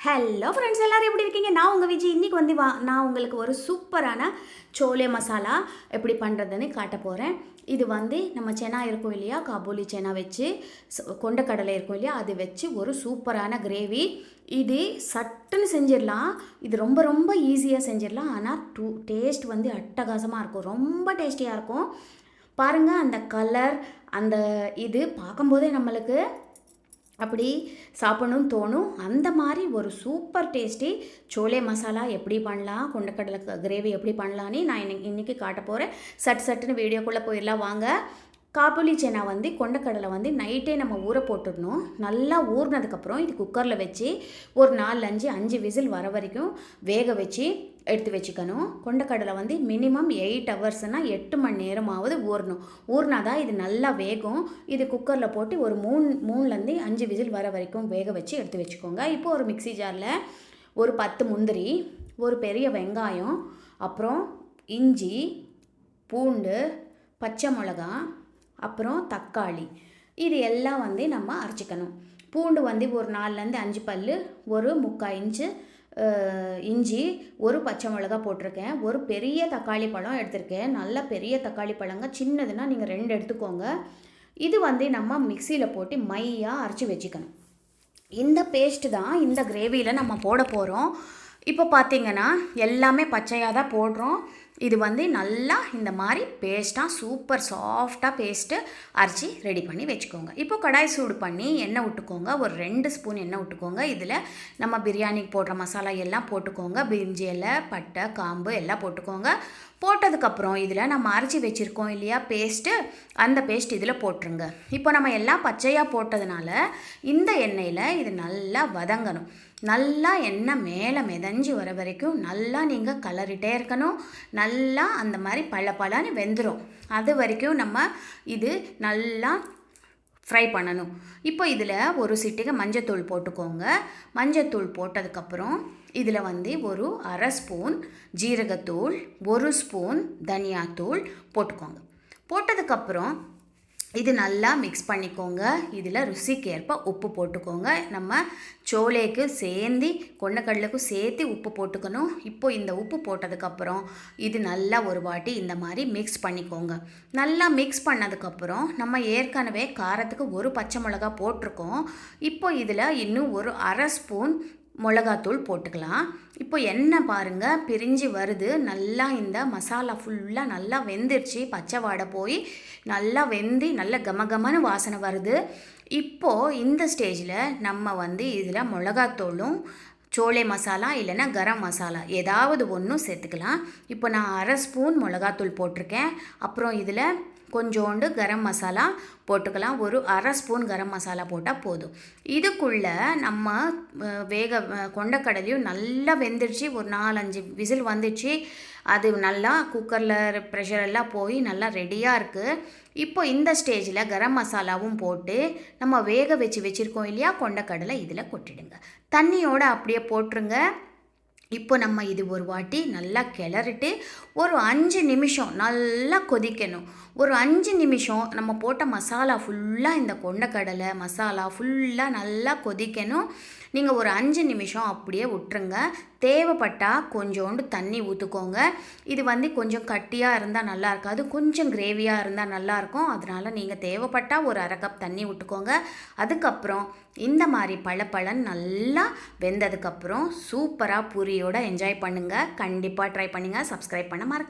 Hello friends, எல்லோரும் எப்படி இருக்கீங்க? நான் உங்கள் விஜய். இன்றைக்கி வந்து நான் உங்களுக்கு ஒரு சூப்பரான சோலே மசாலா எப்படி பண்ணுறதுன்னு காட்ட போகிறேன். இது வந்து நம்ம சென்னா இருக்கும் இல்லையா, காபூலி சென்னா வச்சு கொண்டக்கடலை இருக்கும் இல்லையா, அது வச்சு ஒரு சூப்பரான கிரேவி. இது சட்டுன்னு செஞ்சிடலாம். இது ரொம்ப ரொம்ப ஈஸியாக செஞ்சிடலாம். ஆனால் டேஸ்ட் வந்து அட்டகாசமாக இருக்கும், ரொம்ப டேஸ்டியாக இருக்கும். பாருங்கள், அந்த கலர், அந்த இது பார்க்கும்போதே நம்மளுக்கு அப்படி சாப்பிடணும்னு தோணும். அந்த மாதிரி ஒரு சூப்பர் டேஸ்டி சோலே மசாலா எப்படி பண்ணலாம், கொண்டக்கடலை கிரேவி எப்படி பண்ணலான்னு நான் இன்றைக்கி காட்ட போகிறேன். சட்டுன்னு வீடியோக்குள்ளே போயிடலாம் வாங்க. காபூலி சென்னா வந்து கொண்டக்கடலை வந்து நைட்டே நம்ம ஊற போட்டுடணும். நல்லா ஊறினதுக்கப்புறம் இது குக்கரில் வச்சு ஒரு 4-5 விசில் வர வரைக்கும் வேக வச்சு எடுத்து வச்சுக்கணும். கொண்டக்கடலை வந்து மினிமம் 8 ஹவர்ஸ்னால் 8 மணி நேரமாவது ஊறணும். ஊறினாதான் இது நல்லா வேகும். இது குக்கரில் போட்டு ஒரு 3-5 விசில் வர வரைக்கும் வேக வச்சு எடுத்து வச்சுக்கோங்க. இப்போ ஒரு மிக்ஸி ஜாரில் ஒரு 10 முந்திரி, ஒரு பெரிய வெங்காயம், அப்புறம் இஞ்சி, பூண்டு, பச்சை மிளகா, அப்புறம் தக்காளி, இது எல்லாம் வந்து நம்ம அரைச்சிக்கணும். பூண்டு வந்து ஒரு 4-5 பல், ஒரு 3/4 இன்ச்சு இஞ்சி, ஒரு பச்சை மிளகா போட்டிருக்கேன், ஒரு பெரிய தக்காளி பழம் எடுத்திருக்கேன். நல்ல பெரிய தக்காளி பழங்க, சின்னதுன்னா நீங்கள் 2 எடுத்துக்கோங்க. இது வந்து நம்ம மிக்சியில் போட்டு மையாக அரைச்சி வச்சுக்கணும். இந்த பேஸ்ட்டு தான் இந்த கிரேவியில் நம்ம போட போகிறோம். இப்போ பார்த்திங்கன்னா எல்லாமே பச்சையாக தான் போடுறோம். இது வந்து நல்லா இந்த மாதிரி பேஸ்ட்டாக சூப்பர் சாஃப்டாக பேஸ்ட்டு அரைச்சி ரெடி பண்ணி வச்சுக்கோங்க. இப்போ கடாய் சூடு பண்ணி எண்ணெய் விட்டுக்கோங்க. ஒரு 2 ஸ்பூன் எண்ணெய் விட்டுக்கோங்க. இதில் நம்ம பிரியாணிக்கு போடுற மசாலா எல்லாம் போட்டுக்கோங்க. பிரிஞ்சி இலை, பட்டை, காம்பு எல்லாம் போட்டுக்கோங்க. போட்டதுக்கப்புறம் இதில் நம்ம அரைச்சி வச்சுருக்கோம் இல்லையா பேஸ்ட்டு, அந்த பேஸ்ட் இதில் போட்டுருங்க. இப்போ நம்ம எல்லாம் பச்சையாக போட்டதுனால இந்த எண்ணெயில் இது நல்லா வதங்கணும். நல்லா எண்ணெய் மேலே மிதஞ்சி வர வரைக்கும் நல்லா நீங்கள் கலரிட்டே இருக்கணும். நல்லா அந்த மாதிரி பழன்னு வெந்துடும். அது வரைக்கும் நம்ம இது நல்லா ஃப்ரை பண்ணணும். இப்போ இதில் ஒரு சிட்டிகை மஞ்சத்தூள் போட்டுக்கோங்க. மஞ்சத்தூள் போட்டதுக்கப்புறம் இதில் வந்து ஒரு 1/2 ஸ்பூன் ஜீரகத்தூள், 1 ஸ்பூன் தனியாத்தூள் போட்டுக்கோங்க. போட்டதுக்கப்புறம் இது நல்லா மிக்ஸ் பண்ணிக்கோங்க. இதில் ருசிக்கேற்ப உப்பு போட்டுக்கோங்க. நம்ம சோலேக்கு சேர்ந்து கொண்டக்கடலைக்கும் சேர்த்து உப்பு போட்டுக்கணும். இப்போ இந்த உப்பு போட்டதுக்கப்புறம் இது நல்லா ஒரு வாட்டி இந்த மாதிரி மிக்ஸ் பண்ணிக்கோங்க. நல்லா மிக்ஸ் பண்ணதுக்கப்புறம் நம்ம ஏற்கனவே காரத்துக்கு ஒரு பச்சை மிளகா போட்டிருக்கோம். இப்போ இதில் இன்னும் ஒரு 1/2 ஸ்பூன் மிளகாத்தூள் போட்டுக்கலாம். இப்போ எண்ணெய் பாருங்கள் பிரிஞ்சு வருது. நல்லா இந்த மசாலா ஃபுல்லாக நல்லா வெந்துருச்சு. பச்சை வாடை போய் நல்லா வெந்து நல்ல கமகமன்னு வாசனை வருது. இப்போது இந்த ஸ்டேஜில் நம்ம வந்து இதில் மிளகாத்தூளும் சோலே மசாலா இல்லைன்னா கரம் மசாலா ஏதாவது ஒன்றும் சேர்த்துக்கலாம். இப்போ நான் 1/2 ஸ்பூன் மிளகாத்தூள் போட்டிருக்கேன். அப்புறம் இதில் கொஞ்சோண்டு கரம் மசாலா போட்டுக்கலாம். ஒரு 1/2 ஸ்பூன் கரம் மசாலா போட்டால் போதும். இதுக்குள்ளே நம்ம கொண்டக்கடலையும் நல்லா வெந்துடுச்சு. ஒரு 4-5 விசில் வந்துடுச்சு. அது நல்லா குக்கரில் ப்ரெஷர் எல்லாம் போய் நல்லா ரெடியாக இருக்குது. இப்போ இந்த ஸ்டேஜில் கரம் மசாலாவும் போட்டு நம்ம வேக வச்சுருக்கோம் இல்லையா கொண்டக்கடலை, இதில் கொட்டிடுங்க. தண்ணியோடு அப்படியே போட்டுருங்க. இப்போ நம்ம இது ஒரு வாட்டி நல்லா கிளறிட்டு ஒரு 5 நிமிஷம் நல்லா கொதிக்கணும். ஒரு 5 நிமிஷம் நம்ம போட்ட மசாலா ஃபுல்லாக, இந்த கொண்டக்கடலை மசாலா ஃபுல்லாக நல்லா கொதிக்கணும். நீங்கள் ஒரு 5 நிமிஷம் அப்படியே விட்டுருங்க. தேவைப்பட்டால் கொஞ்சோண்டு தண்ணி ஊற்றுக்கோங்க. இது வந்து கொஞ்சம் கட்டியாக இருந்தால் நல்லா இருக்காது, கொஞ்சம் கிரேவியாக இருந்தால் நல்லாயிருக்கும். அதனால் நீங்கள் தேவைப்பட்டால் ஒரு 1/2 கப் தண்ணி விட்டுக்கோங்க. அதுக்கப்புறம் இந்த மாதிரி பழன்னு நல்லா வெந்ததுக்கப்புறம் சூப்பராக பூரியோடு என்ஜாய் பண்ணுங்கள். கண்டிப்பாக ட்ரை பண்ணுங்கள். சப்ஸ்கிரைப் பண்ண மறக்க